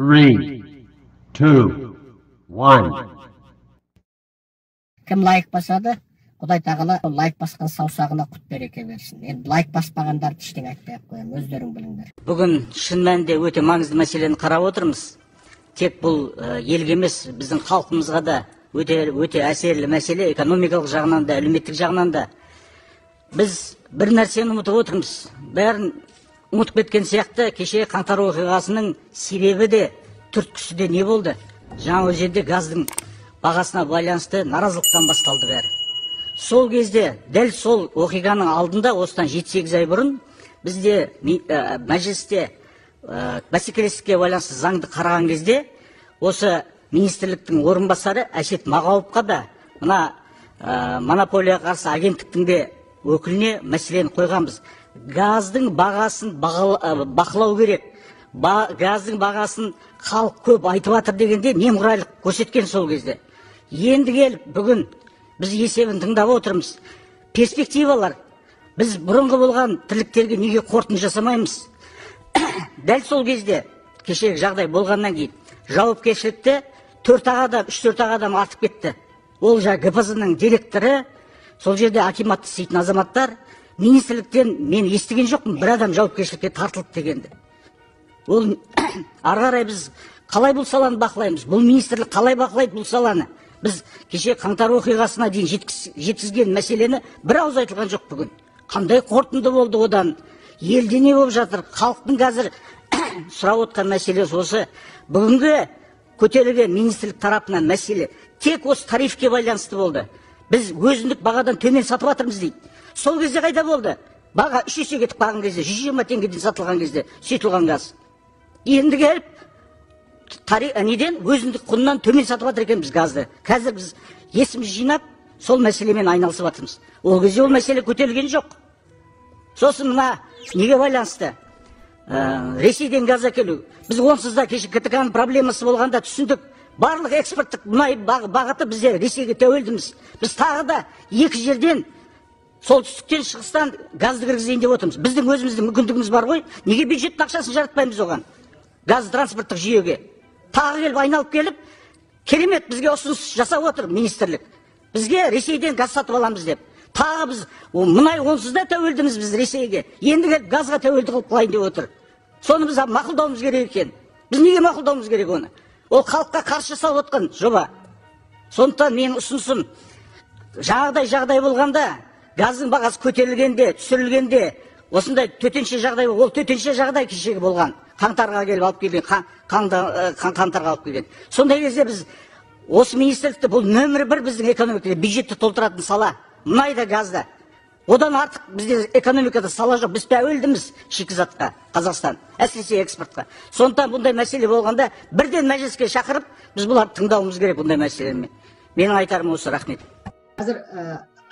3, 2, 1. Кім лайк басады, Құдай тағала лайк басқан саусағына құт береке берсін. Енді лайк баспағандар ештеңе айтпай ақ қоямын, өздерің біліңдер. Бүгін шын мәнінде өте маңызды мәселені қарап отырмыз. Тек бұл елге емес, біздің халқымызға да өте әсерлі мәселе, экономикалық жағынан да, әлеуметтік жағынан да. Біз бір нәрсені ұмытып отырмыз. Бәрін ұмытып кеткен сияқты, кеше қаңтар оқиғасының себебі де, түрткісі де не болды? Жаңа жерде газдың бағасына байланысты наразылықтан басталды бәрі. Сол кезде, дәл сол оқиғаның алдында, осыдан 7-8 ай бұрын, бізде мәжілісте бәсекелестікке байланысты заңды қараған кезде, осы министрліктің орынбасары Әсет Мағауовқа да, мына монополияға қарсы агенттіктің де өкіліне мәселені қойғанбыз. Газдың бағасын бақылау керек. Газдың бағасын халық көп айтып жатыр дегенде немқұрайлық көрсеткен сол кезде. Енді келіп бүгін біз есебін тыңдап отырмыз. Перспективалар. Біз бұрынғы болған тірліктерге неге қорытынды жасамаймыз? Дәл сол кезде, кешегі жағдай болғаннан кейін, жауапкершілікті 3-4 адам артып кетті. Ол ГПЗ-ның директоры, сол жерде акиматты істейтін азаматтар, министрліктен мен естіген жоқпын, бір адам жауапкершілікке тартылды дегенді. Ол ары қарай біз қалай бұл саланы бақылаймыз? Бұл министрлік қалай бақылайды бұл саланы? Біз кеше қаңтар оқиғасына дейін жеткізген мәселені бір ауыз айтылған жоқ бүгін. Қандай қорытынды болды одан? Елде не болып жатыр? Халықтың қазір сұрап отқан мәселесі осы. Бүгінгі көтерілген министрлік тарапынан мәселе тек осы тарифке байланысты болды. Біз өзіндік бағадан төмен сатып жатырмыз дейді. Сол кезде қайда болды? Баға 3 есе кетіп қалған кезде, 120 теңгеден сатылған кезде сұйытылған газ. Енді келіп неден өзіндік құнынан төмен сатып жатыр екен біз газды. Қазір біз есіміз жинап, сол мәселемен айналысып жатырмыз. Ол кезде ол мәселе көтерілген жоқ. Сосын мына неге байланысты? Ресейден газ әкелу. Біз онсыз да кеше КТК-ның проблемасы болғанда түсіндік. Барлық экспорттық мұнай бағыты бізде Ресейге тәуелдіміз. Біз тағы да екі жерден, солтүстіктен, шығыстан газды кіргізейін деп отырмыз. Біздің өзіміздің мүмкіндігіміз бар ғой. Неге бюджеттің ақшасын жаратпаймыз оған? Газ транспорттық жүйеге. Тағы келіп айналып келіп, керемет бізге ұсыныс жасап отыр министрлік. Бізге Ресейден газ сатып аламыз деп. Тағы біз мұнай онсыз да тәуелдіміз біз Ресейге. Енді келіп газға тәуелді қылып қылайын деп отыр. Соны біз мақұлдауымыз керек екен. Біз неге мақұлдауымыз керек оны? Ол халыққа қарсы жасалып отқан жоба. Сондықтан менің ұсынысым, жағдай болғанда, газдың бағасы көтерілгенде, түсірілгенде, осындай төтенше жағдай, ол төтенше жағдай кешегі болған. Қаңтарға келіп алып келген, қаңтарға алып келген. Сондай кезде біз осы министрлікті, бұл нөмір 1 біздің экономикада бюджетті толтыратын сала, мұнайда, газда. Одан артық бізде экономикада сала жоқ. Біз тәуелдіміз шикізатқа, Қазақстан, әсіресе экспортқа. Сондықтан бұндай мәселе болғанда бірден мәжіліске шақырып, біз бұларды тыңдауымыз керек бұндай мәселені. Менің айтарым осы, рахмет. Қазір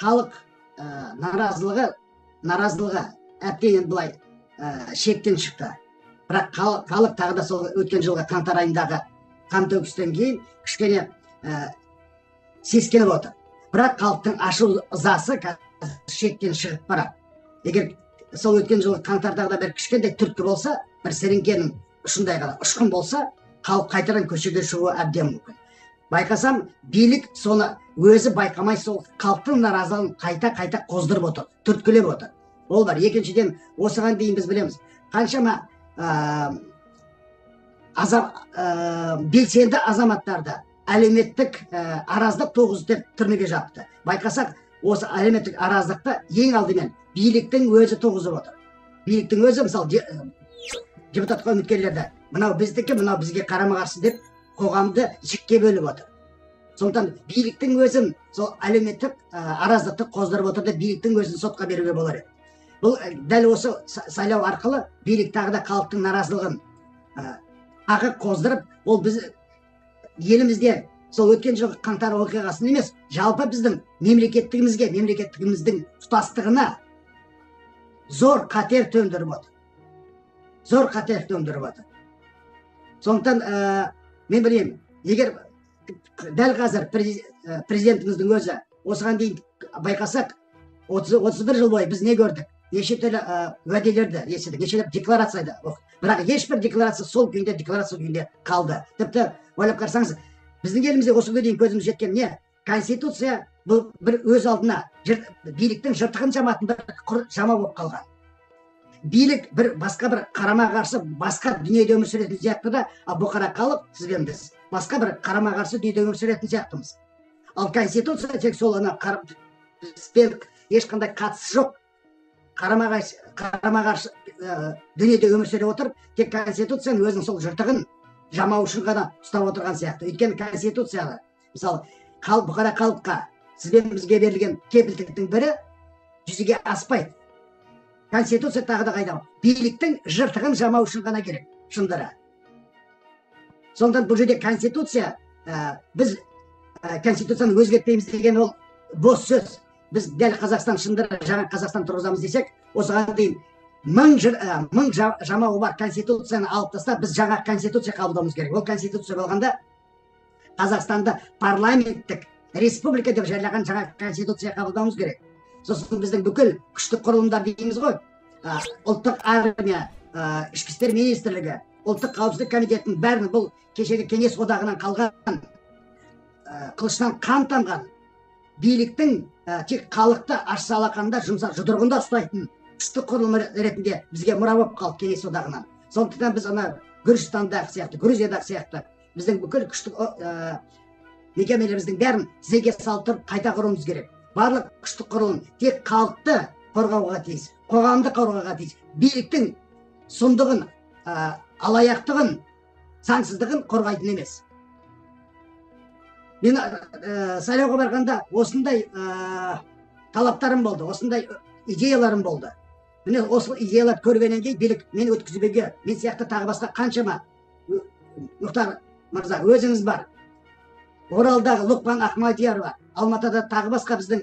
халық наразылығы әбден былай шектен шықты. Бірақ халық тағы да сол өткен жылғы қаңтар айындағы қантөгістен кейін кішкене сескеніп отыр. Бірақ халықтың ашу ызасы шектен шығып барады. Егер сол өткен жылғы қаңтардағы бір кішкентай түрткі болса, бір сіріңкенің ұшындай ғана ұшқын болса, халық қайтадан көшеге шығуы әбден мүмкін. Байқасам, билік соны өзі байқамай сол халықтың наразылығын қайта қоздырып отыр, түрткілеп отыр. Ол бар. Екіншіден, осыған дейін біз білеміз, қаншама белсенді азаматтарды әлеуметтік араздық туғызып түрмеге жапты. Байқасақ, осы әлеуметтік араздықты ең алдымен биліктің өзі туғызып отыр. Биліктің өзі, мысалы, депутатқа үміткерлерді, мынау біздікі, мынау бізге қарама-қарсы деп қоғамды жікке бөліп отыр. Сондықтан биліктің өзін сол әлеуметтік араздықты қоздырып отыр деп биліктің өзін сотқа беруге болар еді. Бұл дәл осы сайлау арқылы билік тағы да халықтың наразылығын тағы қоздырып, ол біз елімізде сол өткен жылғы қаңтар оқиғасын емес, жалпы біздің мемлекеттігіміздің тұтастығына зор қатер төндіріп отыр. Сондықтан мен білемін, егер дәл қазір президентіміздің өзі осыған дейін байқасақ, 31 жыл бойы біз не көрдік? Неше түрлі уәделерді естідік, неше түрлі декларацияда бірақ ешбір декларация сол күйінде декларация күйінде қалды. Тіпті ойлап қарасаңыз, біздің елімізде осы күнге дейін көзіміз жеткен не? Конституция бұл бір өз алдына биліктің жыртығын жаматын бір құр жама болып қалған. Билік бір басқа бір қарама қарсы басқа дүниеде өмір сүретін сияқты да, бұқара халық, сіз бен біз басқа бір қарама қарсы дүниеде өмір сүретін сияқтымыз. Ал конституция тек сол бізбен ешқандай қатысы жоқ, қарама қарсы дүниеде өмір сүре отыр, тек конституцияның өзінің сол жыртығын жамау үшін ғана ұстап отырған сияқты. Өйткені конституцияны мысалы бұқара халыққа сіз бен бізге берілген кепілдіктің бірі жүзеге аспайды. Конституция тағы да қайда? Биліктің жыртығын жамау үшін ғана керек, шындары. Сондықтан бұл жерде конституция, біз конституцияны өзгертпейміз деген ол бос сөз. Біз дәл Қазақстан шындары жаңа Қазақстан тұрғызамыз десек, осыған дейін мың жамауы бар конституцияны алып тастап, біз жаңа конституция қабылдауымыз керек. Ол конституция болғанда Қазақстанды парламенттік республика деп жариялаған жаңа конституция қабылдауымыз керек. Сосын біздің бүкіл күштік құрылымдар дейміз ғой, ұлттық армия, ішкі істер министрлігі, ұлттық қауіпсіздік комитетінің бәрін бұл кешегі кеңес одағынан қалған, қылышынан қан тамған биліктің тек халықты ашса алақанда жұдырығында ұстайтын күштік құрылым ретінде бізге мұра болып қалды кеңес одағынан. Сондықтан біз Гүржістандағы сияқты, Грузиядағы сияқты біздің бүкіл күштік мекемелеріміздің бәрін тізеге салып тұрып қайта құруымыз керек. Барлық күштік құрылым тек халықты қорғауға тиіс, қоғамды қорғауға тиіс, биліктің сұмдығын, алаяқтығын, заңсыздығын қорғайтын емес. Мен сайлауға барғанда осындай талаптарым болды, осындай идеяларым болды. Міне осы идеялар көргеннен кейін билік мені өткізбеуге, мен сияқты тағы басқа қаншама Мұхтар мырза өзіңіз бар. Оралдағы Лұқпан Ахмадияр бар. Алматыда тағы басқа біздің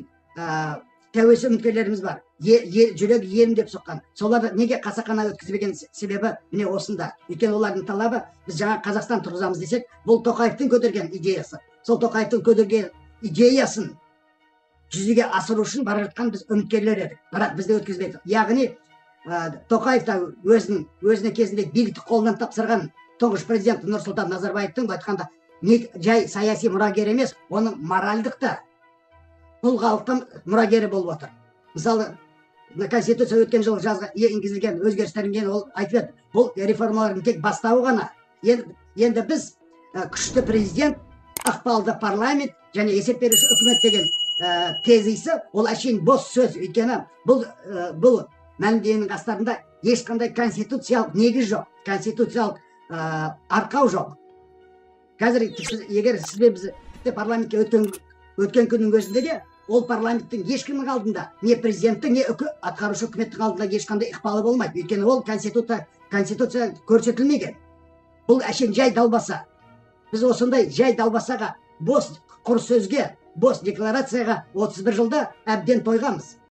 тәуелсіз үміткерлеріміз бар. Жүрегі елім деп соққан. Соларды неге қасақана өткізбеген себебі міне осында. Өйткені олардың талабы біз жаңа Қазақстан тұрғызамыз десек, бұл Тоқаевтың көтерген идеясы. Сол Тоқаевтың көтерген идеясын жүзеге асыру үшін бара жатқан біз үміткерлер едік. Бірақ бізді өткізбеді. Яғни Тоқаев та өзіне кезінде билікті қолынан тапсырған тұңғыш президент Нұрсұлтан Назарбаевтың айтқанда жай саяси мұрагер емес, оның моральдық та бұл халықтың мұрагері болып отыр. Мысалы, Конституция өткен жылы жазға енгізілген өзгерістерден кейін ол айтып еді, бұл реформалардың тек бастауы ғана. Енді біз күшті президент, ықпалды парламент және есеп беруші үкімет деген тезисі ол әшейін бос сөз. Өйткені бұл мәлімдеменің астарында ешқандай конституциялық негіз жоқ, конституциялық арқау жоқ. Қазір егер сізбен біз парламентке өткен күннің өзінде де ол парламенттің ешкімнің алдында, не президенттің, не атқарушы үкіметтің алдында ешқандай ықпалы болмайды. Өйткені ол конституция көрсетілмеген. Бұл әшейін жай далбаса. Біз осындай жай далбасаға, бос құр сөзге, бос декларацияға 31 жылда әбден тойғанбыз.